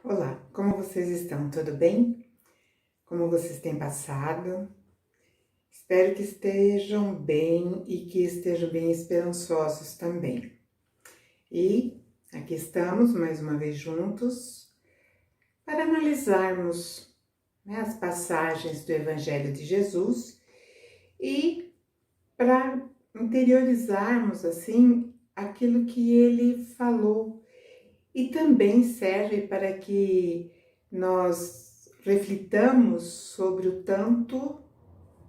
Olá, como vocês estão? Tudo bem? Como vocês têm passado? Espero que estejam bem e que estejam bem esperançosos também. E aqui estamos mais uma vez juntos para analisarmos, as passagens do Evangelho de Jesus e para interiorizarmos assim aquilo que ele falou. E também serve para que nós reflitamos sobre o tanto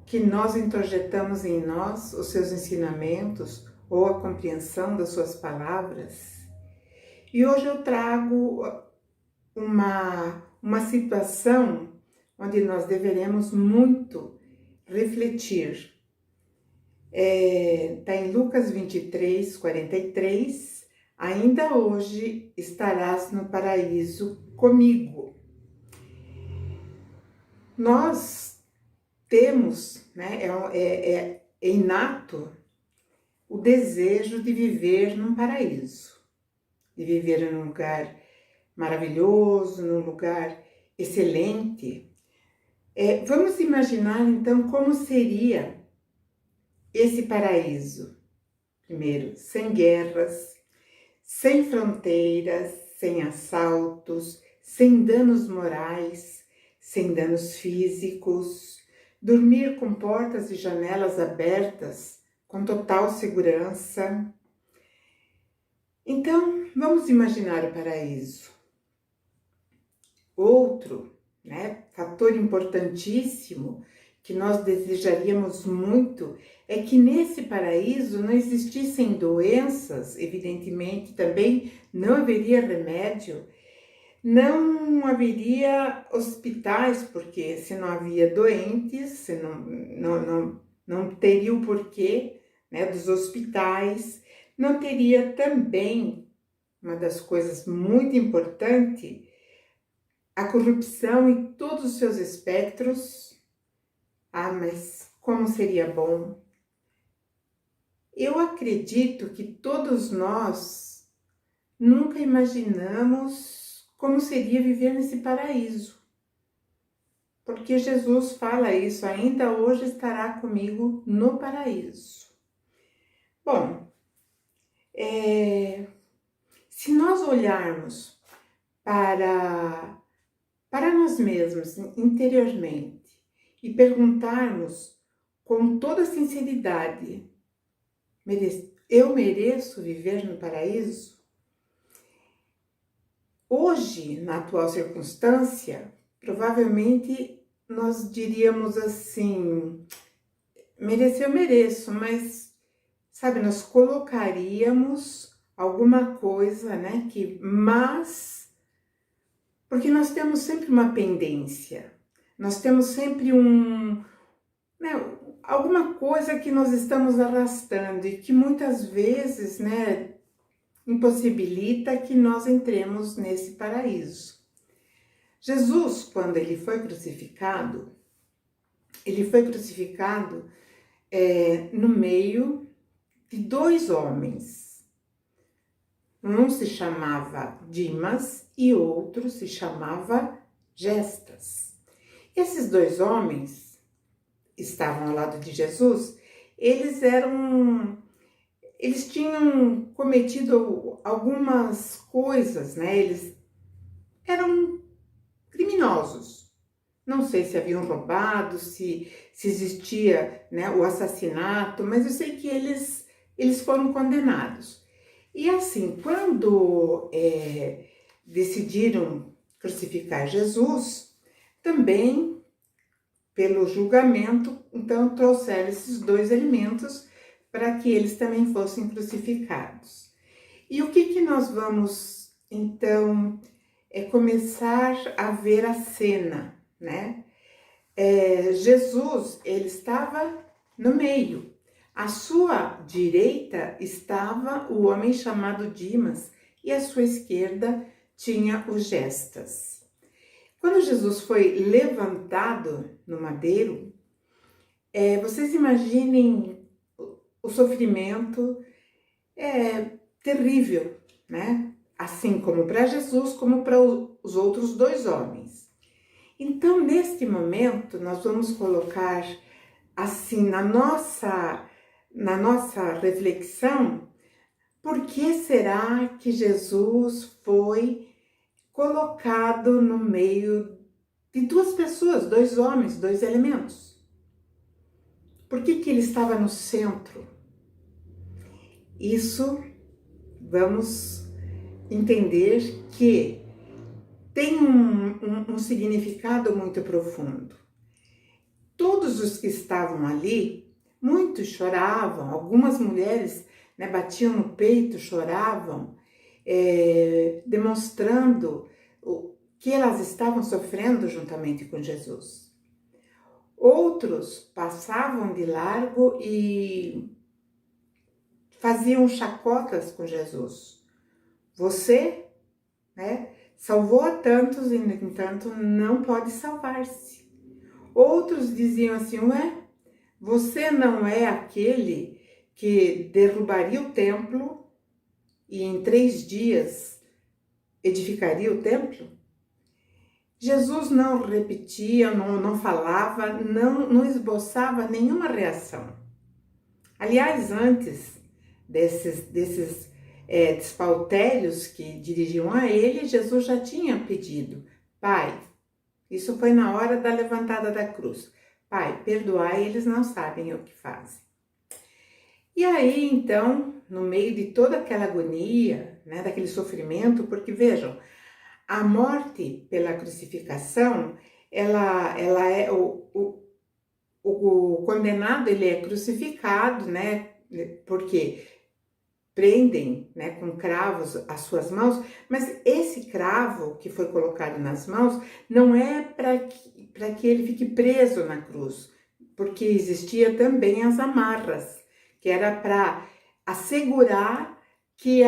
que nós introjetamos em nós os seus ensinamentos ou a compreensão das suas palavras. E hoje eu trago uma situação onde nós deveremos muito refletir. Está em Lucas 23, 43. Ainda hoje estarás no paraíso comigo. Nós temos, é inato o desejo de viver num paraíso, de viver num lugar maravilhoso, num lugar excelente. Vamos imaginar então como seria esse paraíso. Primeiro, sem guerras, sem fronteiras, sem assaltos, sem danos morais, sem danos físicos, dormir com portas e janelas abertas, com total segurança. Então, vamos imaginar o paraíso. Outro, fator importantíssimo que nós desejaríamos muito é que nesse paraíso não existissem doenças, evidentemente também não haveria remédio, não haveria hospitais, porque se não havia doentes, se não teria o porquê, dos hospitais, não teria também, uma das coisas muito importantes, a corrupção em todos os seus espectros. Mas como seria bom? Eu acredito que todos nós nunca imaginamos como seria viver nesse paraíso. Porque Jesus fala isso, ainda hoje estará comigo no paraíso. Bom, se nós olharmos para nós mesmos interiormente e perguntarmos com toda sinceridade, eu mereço viver no paraíso? Hoje, na atual circunstância, provavelmente nós diríamos assim, merecer eu mereço, mas, sabe, nós colocaríamos alguma coisa, mas, porque nós temos sempre uma pendência, nós temos sempre alguma coisa que nós estamos arrastando e que muitas vezes, impossibilita que nós entremos nesse paraíso. Jesus, quando ele foi crucificado no meio de dois homens. Um se chamava Dimas e outro se chamava Gestas. Esses dois homens estavam ao lado de Jesus, eles tinham cometido algumas coisas, eles eram criminosos. Não sei se haviam roubado, se existia, o assassinato, mas eu sei que eles foram condenados. E assim, quando decidiram crucificar Jesus, também pelo julgamento, então trouxeram esses dois elementos para que eles também fossem crucificados. E o que nós vamos, então, começar a ver a cena, Jesus, ele estava no meio. À sua direita estava o homem chamado Dimas e à sua esquerda tinha os Gestas. Quando Jesus foi levantado no madeiro, vocês imaginem o sofrimento terrível, a assim como para Jesus, como para os outros dois homens. Então, neste momento, nós vamos colocar assim na nossa reflexão, por que será que Jesus foi colocado no meio de duas pessoas, dois homens, dois elementos? Por que ele estava no centro? Isso vamos entender que tem um significado muito profundo. Todos os que estavam ali, muitos choravam, algumas mulheres, né, batiam no peito, choravam, demonstrando o que elas estavam sofrendo juntamente com Jesus. Outros passavam de largo e faziam chacotas com Jesus. Você, né, salvou a tantos e, no entanto, não pode salvar-se. Outros diziam assim, ué, você não é aquele que derrubaria o templo e em 3 dias edificaria o templo? Jesus não repetia, não falava, não esboçava nenhuma reação. Aliás, antes desses despautérios que dirigiam a ele, Jesus já tinha pedido, Pai, isso foi na hora da levantada da cruz, Pai, perdoai, eles não sabem o que fazem. E aí, então, no meio de toda aquela agonia, né, daquele sofrimento, porque vejam, a morte pela crucificação, ela é o condenado, ele é crucificado, né, porque prendem, né, com cravos as suas mãos, mas esse cravo que foi colocado nas mãos não é para que ele fique preso na cruz, porque existia também as amarras, que era para assegurar que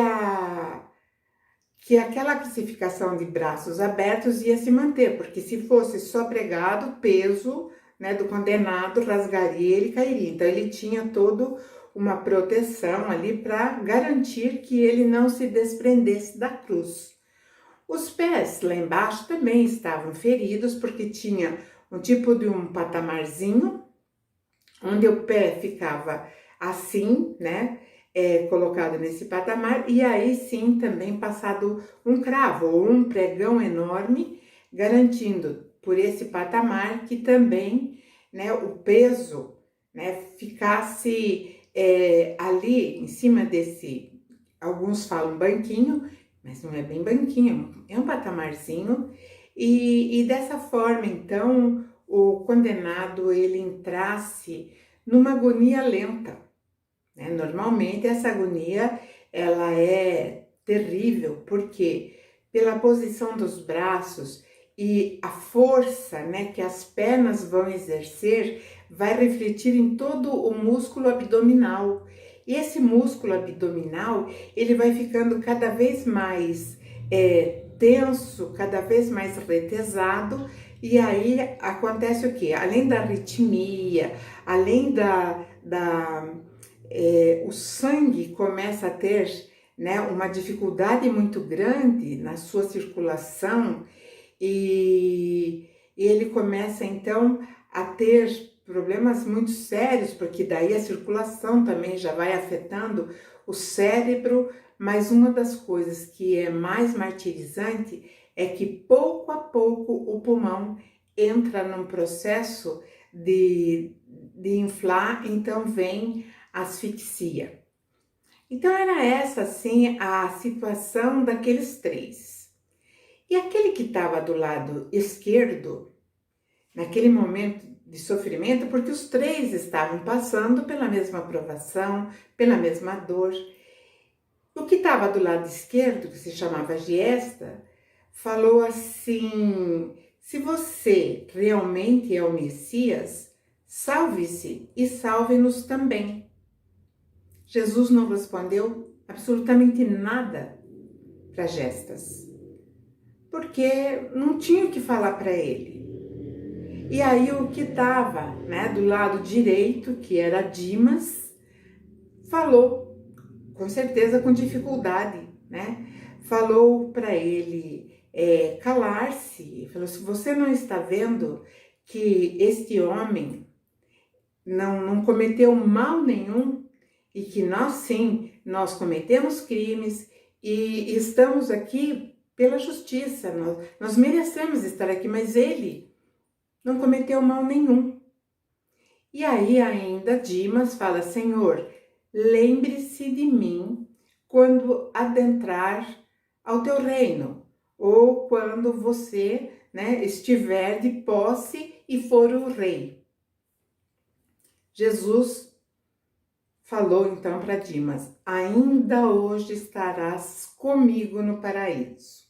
aquela crucificação de braços abertos ia se manter, porque se fosse só pregado, o peso, né, do condenado rasgaria e ele cairia. Então ele tinha todo uma proteção ali para garantir que ele não se desprendesse da cruz. Os pés lá embaixo também estavam feridos, porque tinha um tipo de um patamarzinho, onde o pé ficava assim, né, colocado nesse patamar, e aí sim também passado um cravo ou um pregão enorme, garantindo por esse patamar que também, né, o peso, né, ficasse ali em cima desse, alguns falam banquinho, mas não é bem banquinho, é um patamarzinho, e dessa forma, então, o condenado, ele entrasse numa agonia lenta, né? Normalmente, essa agonia, ela é terrível, porque pela posição dos braços e a força, né, que as pernas vão exercer, vai refletir em todo o músculo abdominal. E esse músculo abdominal, ele vai ficando cada vez mais tenso, cada vez mais retesado, e aí acontece o quê? Além da arritmia, além o sangue começa a ter, né, uma dificuldade muito grande na sua circulação, e ele começa então a ter problemas muito sérios, porque daí a circulação também já vai afetando o cérebro, mas uma das coisas que é mais martirizante é que pouco a pouco o pulmão entra num processo de inflar, então vem asfixia. Então era essa assim a situação daqueles 3. E aquele que estava do lado esquerdo, naquele momento de sofrimento, porque os 3 estavam passando pela mesma provação, pela mesma dor. O que estava do lado esquerdo, que se chamava Giesta, falou assim, se você realmente é o Messias, salve-se e salve-nos também. Jesus não respondeu absolutamente nada para Gestas, porque não tinha o que falar para ele. E aí o que estava, né, do lado direito, que era Dimas, falou, com certeza com dificuldade, né? falou para ele calar-se, falou: se você não está vendo que este homem não cometeu mal nenhum e que nós sim, nós cometemos crimes e estamos aqui pela justiça, nós merecemos estar aqui, mas ele não cometeu mal nenhum. E aí ainda Dimas fala: Senhor, lembre-se de mim quando adentrar ao teu reino, ou quando você, né, estiver de posse e for o rei. Jesus falou então para Dimas: ainda hoje estarás comigo no paraíso.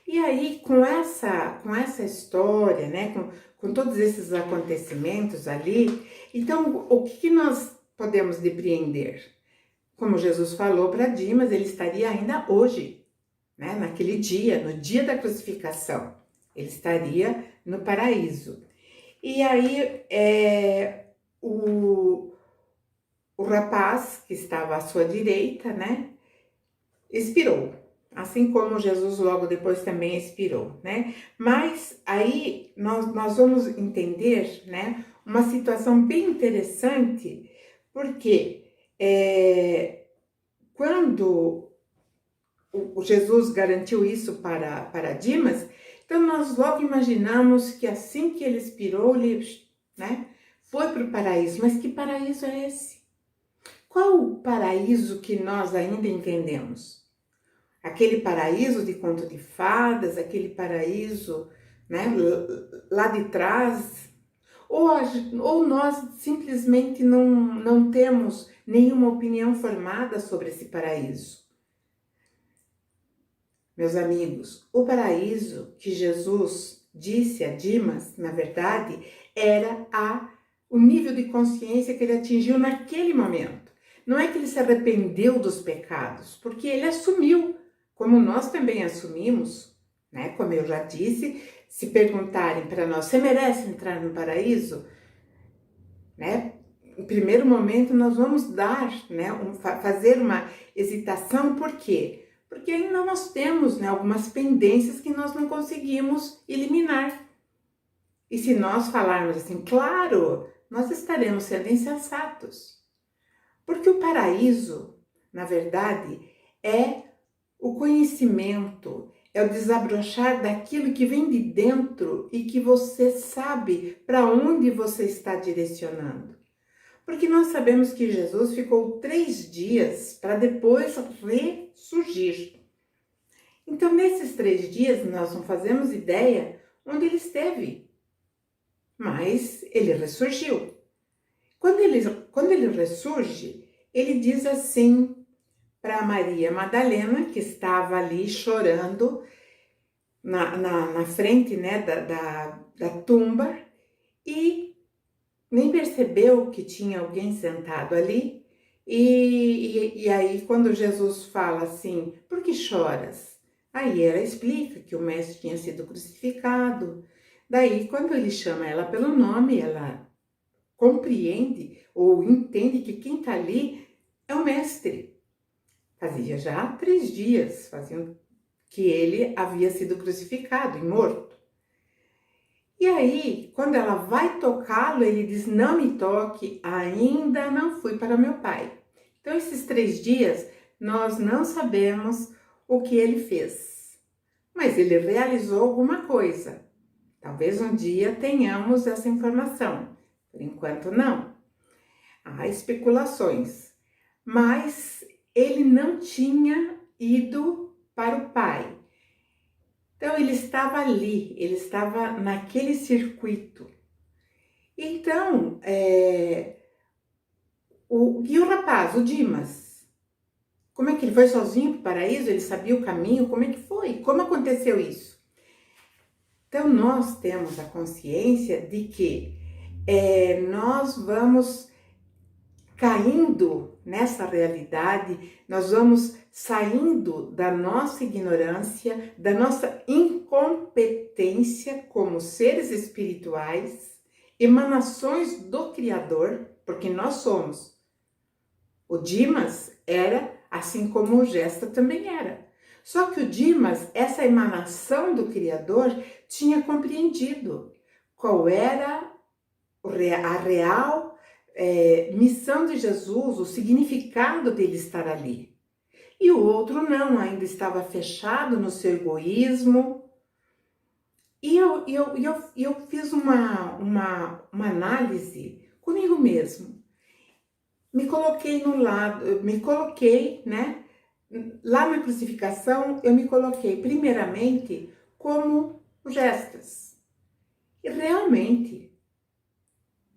E aí, com essa história, né, com todos esses acontecimentos ali, então, o que nós podemos depreender? Como Jesus falou para Dimas, ele estaria ainda hoje, né, naquele dia, no dia da crucificação, ele estaria no paraíso. E aí, o rapaz que estava à sua direita, né, expirou. Assim como Jesus logo depois também expirou, né? Mas aí nós vamos entender, né, uma situação bem interessante, porque quando o Jesus garantiu isso para Dimas, então nós logo imaginamos que assim que ele expirou, ele, né, foi para o paraíso. Mas que paraíso é esse? Qual o paraíso que nós ainda entendemos? Aquele paraíso de conto de fadas, aquele paraíso, né, lá de trás, ou nós simplesmente não temos nenhuma opinião formada sobre esse paraíso. Meus amigos, o paraíso que Jesus disse a Dimas, na verdade, era o nível de consciência que ele atingiu naquele momento. Não é que ele se arrependeu dos pecados, porque ele assumiu, como nós também assumimos, né? Como eu já disse, se perguntarem para nós: você merece entrar no paraíso? Né? Em primeiro momento nós vamos dar, né, fazer uma hesitação. Por quê? Porque ainda nós temos, né, algumas pendências que nós não conseguimos eliminar. E se nós falarmos assim, claro, nós estaremos sendo insensatos. Porque o paraíso, na verdade, é o conhecimento, é o desabrochar daquilo que vem de dentro e que você sabe para onde você está direcionando. Porque nós sabemos que Jesus ficou 3 dias para depois ressurgir. Então, nesses 3 dias, nós não fazemos ideia onde ele esteve, mas ele ressurgiu. Quando ele ressurge, ele diz assim para Maria Madalena, que estava ali chorando na frente, né, da tumba, e nem percebeu que tinha alguém sentado ali. E aí, quando Jesus fala assim: por que choras? Aí ela explica que o mestre tinha sido crucificado. Daí, quando ele chama ela pelo nome, ela compreende ou entende que quem está ali é o mestre. Fazia já 3 dias, faziam que ele havia sido crucificado e morto. E aí, quando ela vai tocá-lo, ele diz: não me toque, ainda não fui para meu pai. Então, esses 3 dias, nós não sabemos o que ele fez. Mas ele realizou alguma coisa. Talvez um dia tenhamos essa informação. Por enquanto, não. Há especulações. Mas ele não tinha ido para o pai. Então, ele estava ali, ele estava naquele circuito. Então, e o rapaz, o Dimas, como é que ele foi sozinho para o paraíso? Ele sabia o caminho? Como é que foi? Como aconteceu isso? Então, nós temos a consciência de que nós vamos caindo nessa realidade, nós vamos saindo da nossa ignorância, da nossa incompetência como seres espirituais, emanações do Criador, porque nós somos. O Dimas era assim como o Gesta também era. Só que o Dimas, essa emanação do Criador, tinha compreendido qual era a real missão de Jesus, o significado dele estar ali. E o outro não, ainda estava fechado no seu egoísmo. E eu fiz uma análise comigo mesmo. Me coloquei no lado, né? Lá na crucificação, eu me coloquei primeiramente como Gestas. E realmente,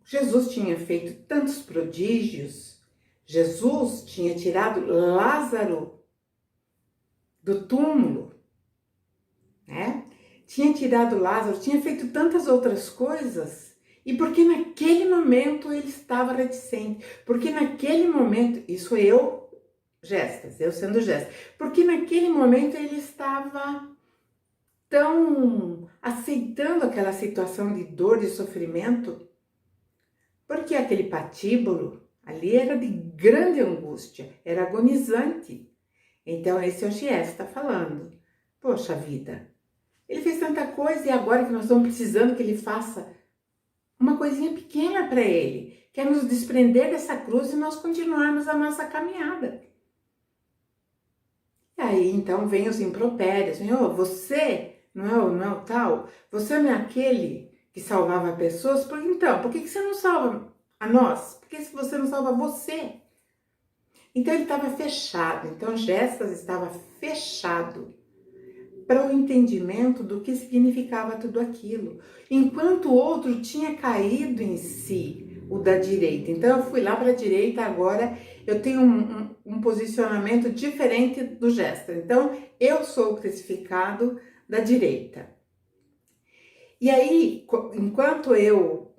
Jesus tinha feito tantos prodígios, Jesus tinha tirado Lázaro do túmulo, né? Tinha tirado Lázaro, tinha feito tantas outras coisas, e porque naquele momento ele estava reticente, porque naquele momento, isso Gestas, eu sendo Gestas, porque naquele momento ele estava tão aceitando aquela situação de dor e sofrimento, porque aquele patíbulo ali era de grande angústia, era agonizante. Então esse é o Gestas falando, poxa vida, ele fez tanta coisa e agora que nós estamos precisando que ele faça uma coisinha pequena para ele, quer nos desprender dessa cruz e nós continuarmos a nossa caminhada. E aí então vem os impropérios, Senhor, você não é o tal, você não é aquele que salvava pessoas, por que você não salva a nós? Por que você não salva você? Então ele estava fechado, então Gestas estava fechado para o entendimento do que significava tudo aquilo, enquanto o outro tinha caído em si, o da direita. Então eu fui lá para a direita, agora eu tenho um posicionamento diferente do Gestas. Então eu sou o crucificado da direita. E aí, enquanto eu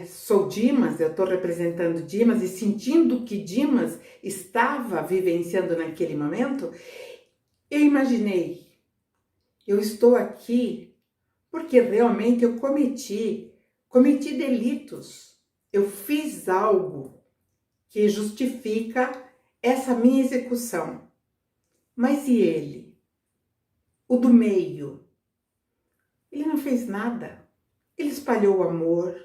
sou Dimas, eu estou representando Dimas e sentindo que Dimas estava vivenciando naquele momento, eu imaginei, eu estou aqui porque realmente eu cometi delitos. Eu fiz algo que justifica essa minha execução. Mas e ele? O do meio? Ele não fez nada. Ele espalhou o amor.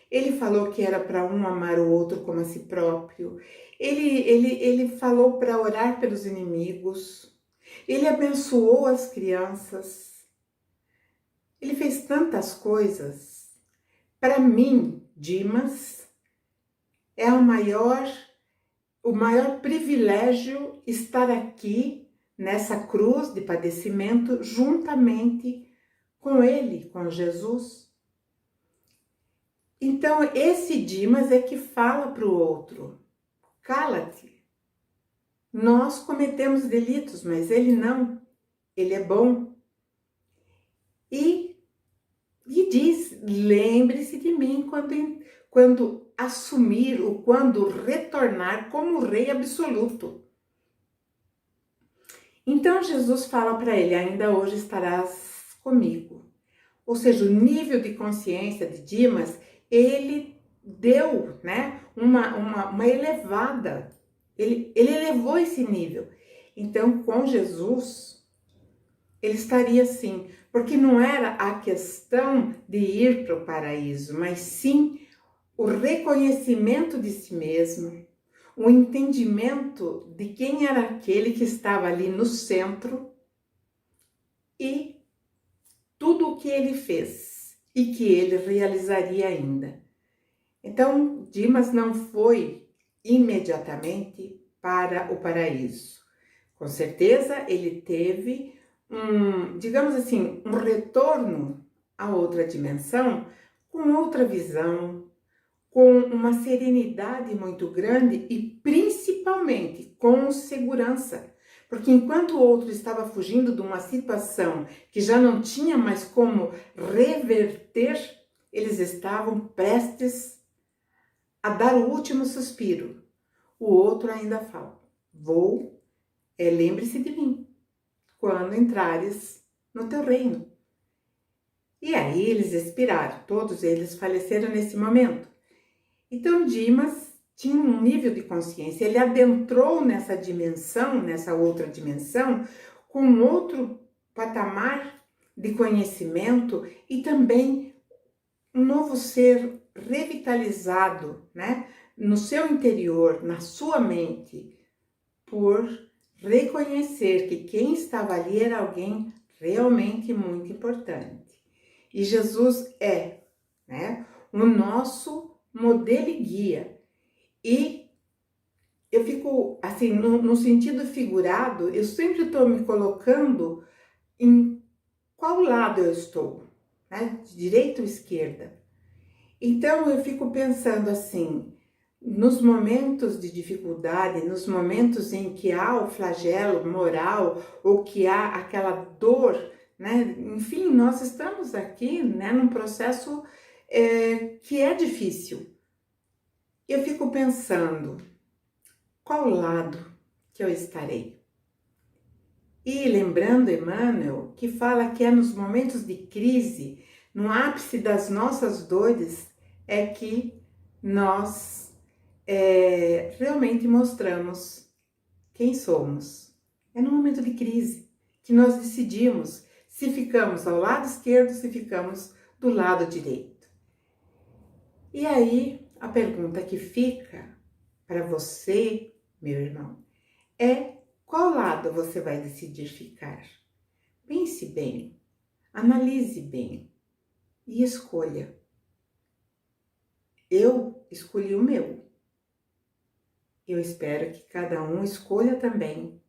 Ele falou que era para um amar o outro como a si próprio. Ele falou para orar pelos inimigos. Ele abençoou as crianças. Ele fez tantas coisas. Para mim, Dimas, é o maior privilégio estar aqui nessa cruz de padecimento juntamente com ele, com Jesus. Então, esse Dimas é que fala para o outro, cala-te. Nós cometemos delitos, mas ele não. Ele é bom. E diz, lembre-se de mim quando assumir ou quando retornar como rei absoluto. Então Jesus fala para ele, ainda hoje estarás comigo. Ou seja, o nível de consciência de Dimas, ele deu uma elevada. Ele elevou esse nível. Então, com Jesus, ele estaria assim, porque não era a questão de ir para o paraíso, mas sim o reconhecimento de si mesmo, o entendimento de quem era aquele que estava ali no centro e tudo o que ele fez e que ele realizaria ainda. Então, Dimas não foi imediatamente para o paraíso. Com certeza, ele teve digamos assim, um retorno a outra dimensão com outra visão, com uma serenidade muito grande e principalmente com segurança. Porque enquanto o outro estava fugindo de uma situação que já não tinha mais como reverter, eles estavam prestes a dar o último suspiro. O outro ainda fala, lembre-se de mim quando entrares no teu reino. E aí eles expiraram, todos eles faleceram nesse momento. Então Dimas tinha um nível de consciência, ele adentrou nessa dimensão, nessa outra dimensão, com outro patamar de conhecimento e também um novo ser revitalizado, né? No seu interior, na sua mente, por reconhecer que quem estava ali era alguém realmente muito importante. E Jesus é, né, o nosso modelo e guia. E eu fico, assim, no sentido figurado, eu sempre estou me colocando em qual lado eu estou, né, de direita ou esquerda. Então eu fico pensando assim, nos momentos de dificuldade, nos momentos em que há o flagelo moral ou que há aquela dor, né? Enfim, nós estamos aqui, né, num processo que é difícil. Eu fico pensando, qual lado que eu estarei? E lembrando Emmanuel, que fala que é nos momentos de crise, no ápice das nossas dores, é que nós realmente mostramos quem somos. É no momento de crise que nós decidimos se ficamos ao lado esquerdo, se ficamos do lado direito. E aí, a pergunta que fica para você, meu irmão, é qual lado você vai decidir ficar? Pense bem, analise bem e escolha. Eu escolhi o meu. Eu espero que cada um escolha também,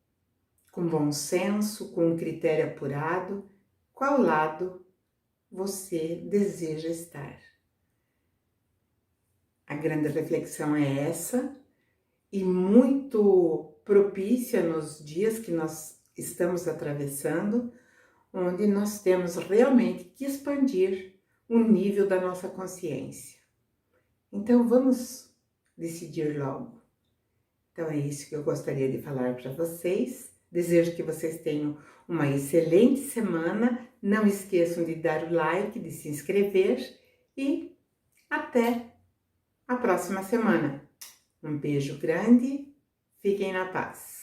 com bom senso, com um critério apurado, qual lado você deseja estar. A grande reflexão é essa, e muito propícia nos dias que nós estamos atravessando, onde nós temos realmente que expandir o nível da nossa consciência. Então vamos decidir logo. Então é isso que eu gostaria de falar para vocês. Desejo que vocês tenham uma excelente semana. Não esqueçam de dar o like, de se inscrever e até a próxima semana. Um beijo grande, fiquem na paz.